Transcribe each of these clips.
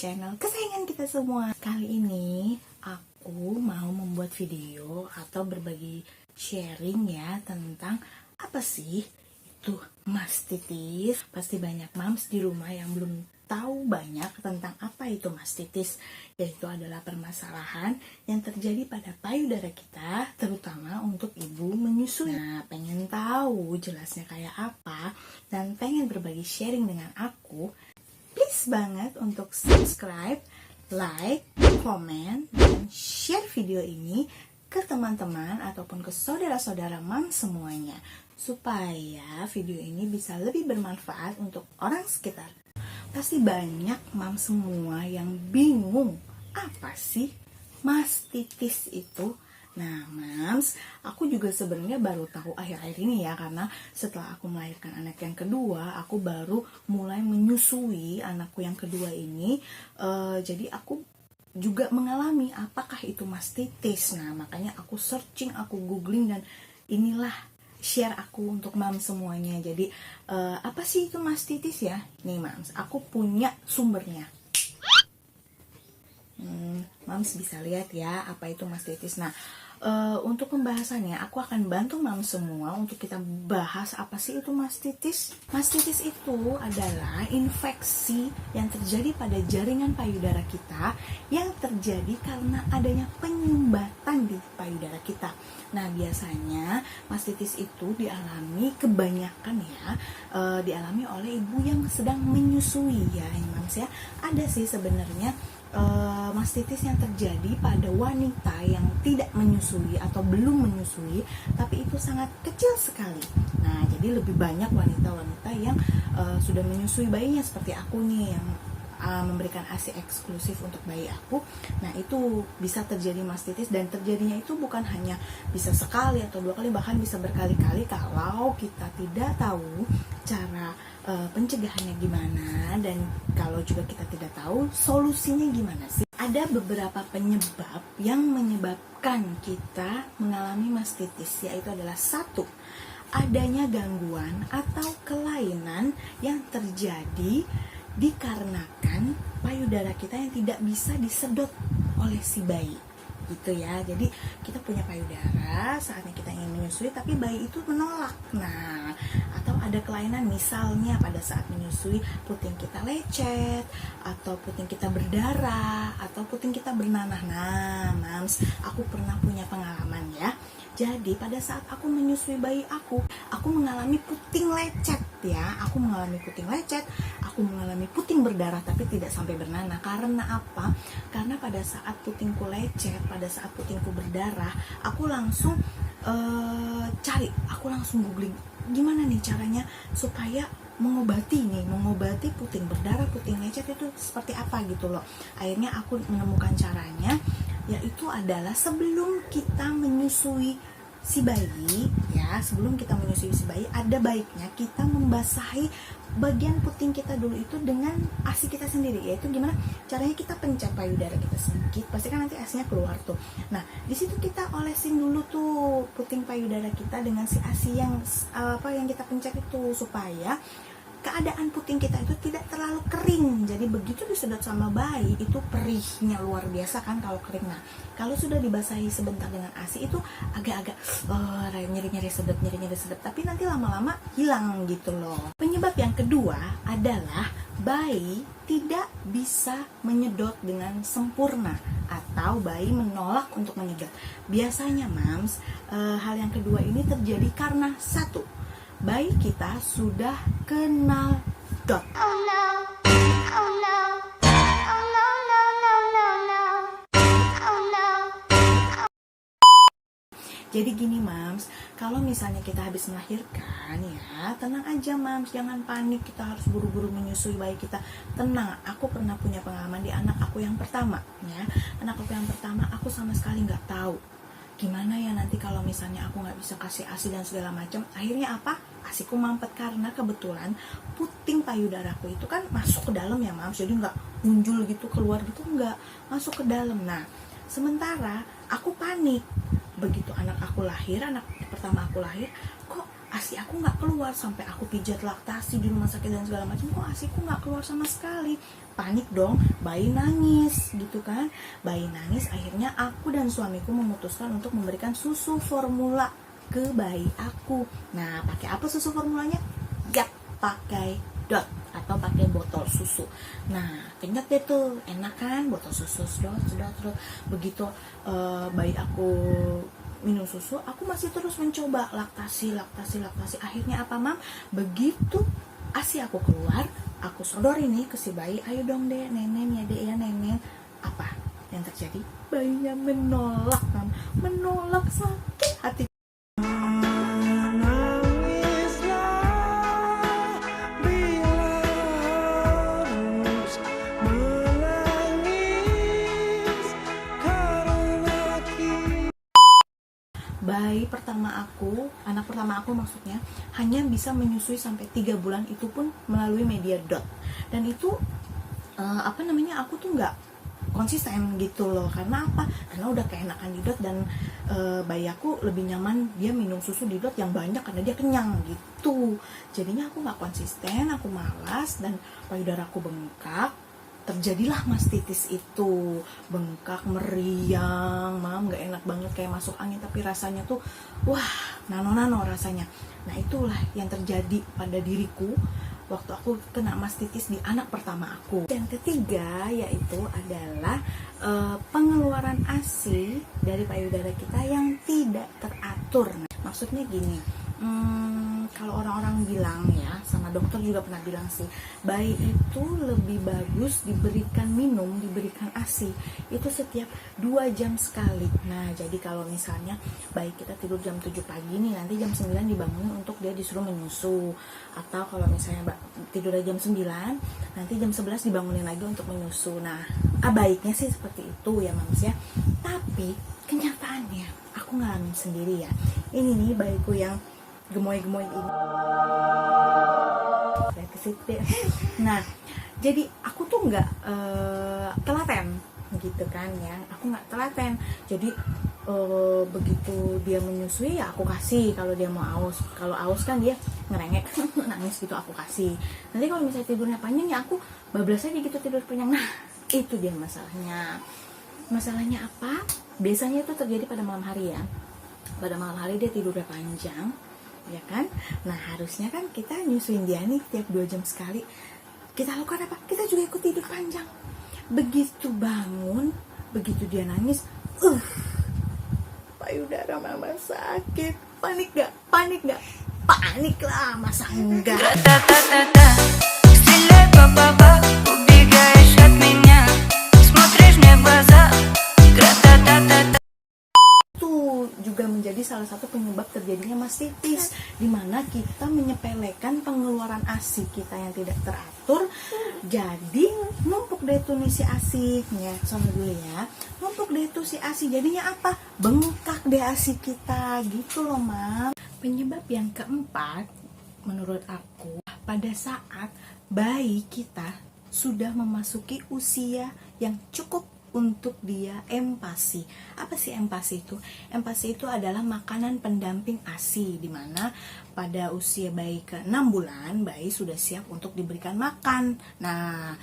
channel kesayangan kita semua. Kali ini aku mau membuat video atau berbagi sharing ya tentang apa sih itu mastitis. Pasti banyak moms di rumah yang belum tahu banyak tentang apa itu mastitis, yaitu adalah permasalahan yang terjadi pada payudara kita, terutama untuk ibu menyusui. Nah, pengen tahu jelasnya kayak apa dan pengen berbagi sharing dengan aku, please banget untuk subscribe, like, komen, dan share video ini ke teman-teman ataupun ke saudara-saudara mam semuanya, supaya video ini bisa lebih bermanfaat untuk orang sekitar. Pasti banyak mam semua yang bingung apa sih mastitis itu. Nah mams, aku juga sebenarnya baru tahu akhir-akhir ini ya, karena setelah aku melahirkan anak yang kedua, aku baru mulai menyusui anakku yang kedua ini. Jadi aku juga mengalami apakah itu mastitis. Nah makanya aku searching, aku googling, dan inilah share aku untuk mam semuanya. Jadi apa sih itu mastitis ya? Nih mams, aku punya sumbernya. Mams bisa lihat ya apa itu mastitis. Nah untuk pembahasannya aku akan bantu mam semua untuk kita bahas apa sih itu mastitis. Mastitis itu adalah infeksi yang terjadi pada jaringan payudara kita yang terjadi karena adanya penyumbatan di payudara kita. Nah biasanya mastitis itu dialami kebanyakan ya dialami oleh ibu yang sedang menyusui ya mams ya. Ada sih sebenarnya mastitis yang terjadi pada wanita yang tidak menyusui atau belum menyusui, tapi itu sangat kecil sekali. Nah jadi lebih banyak wanita-wanita yang sudah menyusui bayinya seperti aku nih, yang memberikan ASI eksklusif untuk bayi aku. Nah itu bisa terjadi mastitis, dan terjadinya itu bukan hanya bisa sekali atau dua kali, bahkan bisa berkali-kali kalau kita tidak tahu cara pencegahannya gimana, dan kalau juga kita tidak tahu solusinya gimana sih. Ada beberapa penyebab yang menyebabkan kita mengalami mastitis, yaitu adalah satu, adanya gangguan atau kelainan yang terjadi dikarenakan payudara kita yang tidak bisa disedot oleh si bayi gitu ya. Jadi kita punya payudara, saatnya kita ingin menyusui tapi bayi itu menolak. Nah, atau ada kelainan misalnya pada saat menyusui puting kita lecet, atau puting kita berdarah, atau puting kita bernanah. Nah mams, aku pernah punya pengalaman ya. Jadi pada saat aku menyusui bayi aku mengalami puting lecet ya. Aku mengalami puting lecet, aku mengalami puting berdarah tapi tidak sampai bernanah. Karena apa? Karena pada saat putingku lecet, pada saat putingku berdarah, aku langsung aku langsung googling gimana nih caranya supaya mengobati puting berdarah, puting lecet itu seperti apa gitu loh. Akhirnya aku menemukan caranya, yaitu adalah sebelum kita menyusui si bayi ya, sebelum kita menyusui si bayi, ada baiknya kita membasahi bagian puting kita dulu itu dengan ASI kita sendiri. Yaitu gimana caranya? Kita pencet payudara kita sedikit, pasti kan nanti ASInya keluar tuh. Nah di situ kita olesin dulu tuh puting payudara kita dengan si ASI yang yang kita pencet itu, supaya keadaan puting kita itu tidak terlalu kering. Jadi begitu disedot sama bayi itu perihnya luar biasa kan kalau kering. Nah kalau sudah dibasahi sebentar dengan ASI itu agak-agak nyeri-nyeri sedot, tapi nanti lama-lama hilang gitu loh. Penyebab yang kedua adalah bayi tidak bisa menyedot dengan sempurna atau bayi menolak untuk menyedot. Biasanya mams, hal yang kedua ini terjadi karena satu, bayi kita sudah kenal dot. Oh no, oh no, oh no, no, no, no, no, oh no. Jadi gini mams, kalau misalnya kita habis melahirkan ya, tenang aja mams, jangan panik kita harus buru-buru menyusui bayi kita. Tenang, aku pernah punya pengalaman di anak aku yang pertama ya. Anak aku yang pertama aku sama sekali nggak tahu gimana ya nanti kalau misalnya aku nggak bisa kasih ASI dan segala macam. Akhirnya apa? ASIku mampet karena kebetulan puting payudaraku itu kan masuk ke dalam ya mams, jadi nggak muncul gitu keluar gitu, nggak masuk ke dalam. Nah sementara aku panik begitu anak pertama aku lahir, kok ASI aku nggak keluar, sampai aku pijat laktasi di rumah sakit dan segala macam, kok ASIku nggak keluar sama sekali. Panik dong, bayi nangis gitu kan. Bayi nangis, akhirnya aku dan suamiku memutuskan untuk memberikan susu formula ke bayi aku. Nah, pakai apa susu formulanya? Yap, pakai dot atau pakai botol susu. Nah, kenyat deh tuh, enak kan, botol susu sudah. Begitu bayi aku minum susu, aku masih terus mencoba laktasi. Akhirnya apa, Mam? Begitu ASI aku keluar, aku sodorin nih ke si bayi, ayo dong dek, nenen ya dek ya, nenen. Apa yang terjadi? Bayinya menolak, Mam. Menolak, sakit hati. Bayi pertama aku, anak pertama aku maksudnya, hanya bisa menyusui sampai 3 bulan, itu pun melalui media dot. Dan itu aku tuh nggak konsisten gitu loh. Karena apa? Karena udah keenakan di dot, dan bayi aku lebih nyaman dia minum susu di dot yang banyak karena dia kenyang gitu. Jadinya aku nggak konsisten, aku malas, dan payudara aku bengkak. Terjadilah mastitis itu, bengkak, meriang, Mam, gak enak banget, kayak masuk angin, tapi rasanya tuh wah, nano rasanya. Nah, itulah yang terjadi pada diriku waktu aku kena mastitis di anak pertama aku. Dan ketiga yaitu adalah pengeluaran ASI dari payudara kita yang tidak teratur. Nah, maksudnya gini, kalau orang-orang bilang ya, sama dokter juga pernah bilang sih, bayi itu lebih bagus diberikan minum, diberikan ASI itu setiap 2 jam sekali. Nah, jadi kalau misalnya bayi kita tidur jam 7 pagi nih, nanti jam 9 dibangun untuk dia disuruh menyusu. Atau kalau misalnya tidur jam 9, nanti jam 11 dibangunin lagi untuk menyusu. Nah, baiknya sih seperti itu ya, Mams ya. Tapi kenyataannya aku ngalamin sendiri ya. Ini nih bayiku yang gemoy-gemoy ini. Nah, jadi aku tuh nggak telaten gitu kan ya. Aku nggak telaten. Jadi begitu dia menyusui ya aku kasih. Kalau dia mau aus, kalau aus kan dia ngerengek nangis gitu, aku kasih. Nanti kalau misalnya tidurnya panjang ya aku bablas aja gitu, tidur panjang. Nah, itu dia masalahnya. Masalahnya apa? Biasanya itu terjadi pada malam hari ya. Pada malam hari dia tidurnya panjang, ya kan? Nah, harusnya kan kita nyusuin dia nih tiap 2 jam sekali. Kita lakukan apa? Kita juga ikut tidur panjang. Begitu bangun, begitu dia nangis, payudara mama sakit. Panik gak? Panik lah, masa enggak? Juga menjadi salah satu penyebab terjadinya mastitis, dimana kita menyepelekan pengeluaran ASI kita yang tidak teratur. Jadi numpuk deh tuh nih si ASI ya, sama dulu ya, numpuk deh tuh si ASI, jadinya apa? Bengkak deh ASI kita gitu loh, Mam. Penyebab yang keempat menurut aku, pada saat bayi kita sudah memasuki usia yang cukup untuk dia empasi. Apa sih empasi itu? Empasi itu adalah makanan pendamping ASI, dimana pada usia bayi ke 6 bulan, bayi sudah siap untuk diberikan makan. Nah,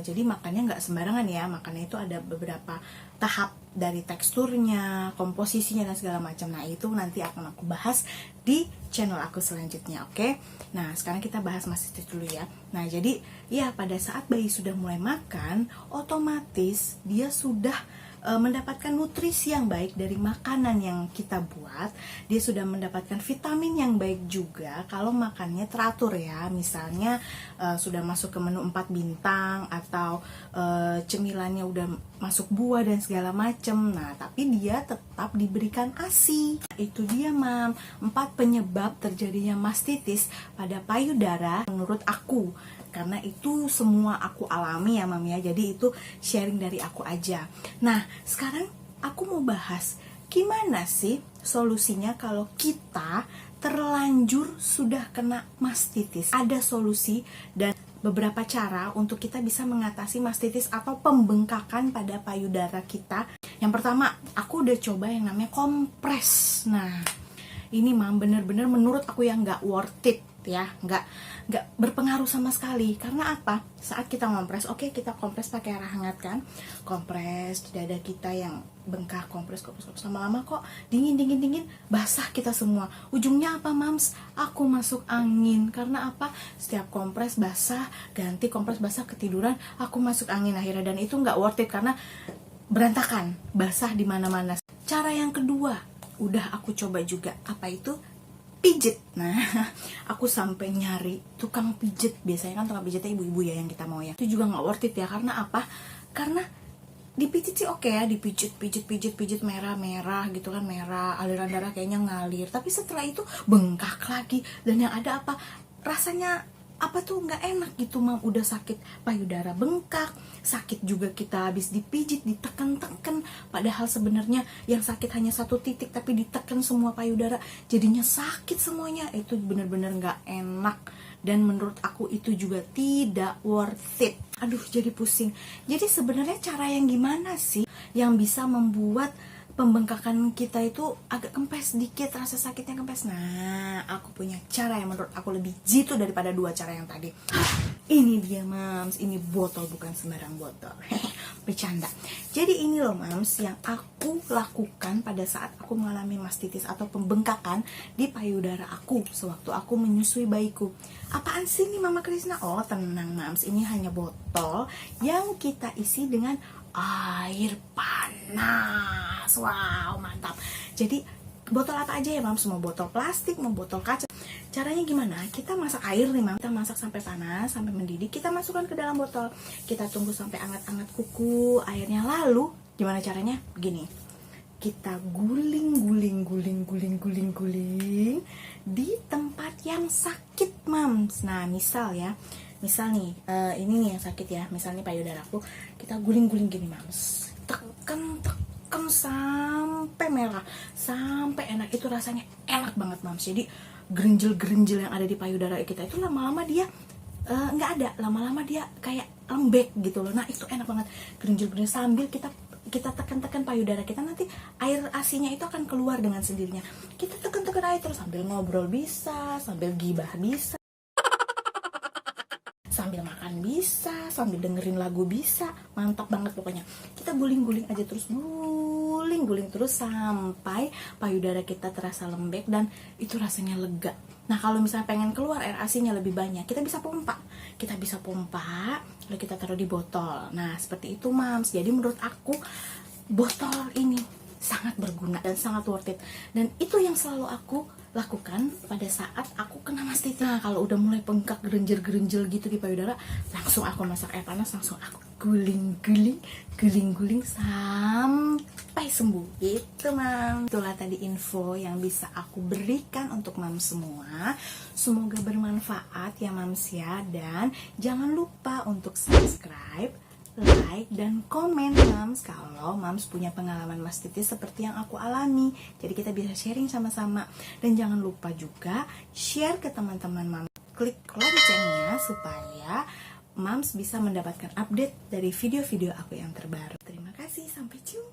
jadi makannya nggak sembarangan ya, makannya itu ada beberapa tahap, dari teksturnya, komposisinya, dan segala macam. Nah, itu nanti akan aku bahas di channel aku selanjutnya, oke? Nah, sekarang kita bahas mastitis dulu ya. Nah, jadi ya pada saat bayi sudah mulai makan, otomatis dia sudah mendapatkan nutrisi yang baik dari makanan yang kita buat. Dia sudah mendapatkan vitamin yang baik juga kalau makannya teratur ya. Misalnya sudah masuk ke menu 4 bintang, atau cemilannya udah masuk buah dan segala macem. Nah, tapi dia tetap diberikan ASI. Itu dia, Mam, 4 penyebab terjadinya mastitis pada payudara menurut aku. Karena itu semua aku alami ya, Mam ya. Jadi itu sharing dari aku aja. Nah, sekarang aku mau bahas gimana sih solusinya kalau kita terlanjur sudah kena mastitis. Ada solusi dan beberapa cara untuk kita bisa mengatasi mastitis atau pembengkakan pada payudara kita. Yang pertama, aku udah coba yang namanya kompres. Nah, ini mam bener-bener menurut aku yang nggak worth it ya, nggak berpengaruh sama sekali. Karena apa? Saat kita ngompres, oke, kita kompres pakai air hangat kan, kompres di dada kita yang bengkak, kompres lama-lama kok dingin basah kita semua. Ujungnya apa mams? Aku masuk angin. Karena apa? Setiap kompres basah, ganti kompres basah, ketiduran, aku masuk angin akhirnya. Dan itu nggak worth it karena berantakan, basah di mana-mana. Cara yang kedua udah aku coba juga, apa itu? Pijet. Nah, aku sampai nyari tukang pijet. Biasanya kan tukang pijetnya ibu-ibu ya yang kita mau ya. Itu juga nggak worth it ya. Karena apa? Karena dipijit sih oke ya, dipijit merah gitu kan, merah, aliran darah kayaknya ngalir. Tapi setelah itu bengkak lagi, dan yang ada apa? Rasanya apa tuh nggak enak gitu mam. Udah sakit payudara, bengkak, sakit juga kita habis dipijit, ditekan-tekan, padahal sebenarnya yang sakit hanya satu titik tapi ditekan semua payudara, jadinya sakit semuanya. Itu bener-bener nggak enak, dan menurut aku itu juga tidak worth it. Aduh, jadi pusing. Jadi sebenarnya cara yang gimana sih yang bisa membuat pembengkakan kita itu agak kempes dikit, rasa sakitnya kempes? Nah, aku punya cara yang menurut aku lebih jitu daripada dua cara yang tadi. Ini dia mams, ini botol, bukan sembarang botol. Bercanda. Jadi ini loh mams yang aku lakukan pada saat aku mengalami mastitis atau pembengkakan di payudara aku sewaktu aku menyusui bayiku. Apaan sih ini Mama Krisna? Oh tenang mams, ini hanya botol yang kita isi dengan air panas. Wow, mantap. Jadi botol apa aja ya mams, mau botol plastik, mau botol kaca. Caranya gimana? Kita masak air nih mams, kita masak sampai panas, sampai mendidih, kita masukkan ke dalam botol, kita tunggu sampai anget-anget kuku airnya. Lalu gimana caranya? Begini, kita guling di tempat yang sakit mams. Nah misal nih ini nih yang sakit ya, misalnya payudaraku, kita guling gini mams, tekan sampai merah, sampai enak. Itu rasanya enak banget mams. Jadi gerenjel yang ada di payudara kita itu lama-lama dia nggak ada, lama-lama dia kayak lembek gitu loh. Nah itu enak banget, gerenjel sambil kita tekan payudara kita, nanti air asinya itu akan keluar dengan sendirinya. Kita tekan air terus, sambil ngobrol bisa, sambil gibah bisa, sambil makan bisa, sambil dengerin lagu bisa. Mantap banget pokoknya. Kita guling aja terus, guling terus sampai payudara kita terasa lembek dan itu rasanya lega. Nah kalau misalnya pengen keluar air asinya lebih banyak, kita bisa pompa, lalu kita taruh di botol. Nah seperti itu mams. Jadi menurut aku botol ini sangat berguna dan sangat worth it, dan itu yang selalu aku lakukan pada saat aku kena mastitis. Nah kalau udah mulai bengkak, gerenjel gitu di payudara, langsung aku masak air panas, langsung aku guling sampai sembuh gitu mam. Itulah tadi info yang bisa aku berikan untuk mam semua. Semoga bermanfaat ya mams ya, dan jangan lupa untuk subscribe, like, dan komen mams kalau mams punya pengalaman mastitis seperti yang aku alami. Jadi kita bisa sharing sama-sama. Dan jangan lupa juga share ke teman-teman mams. Klik loncengnya supaya mams bisa mendapatkan update dari video-video aku yang terbaru. Terima kasih, sampai jumpa.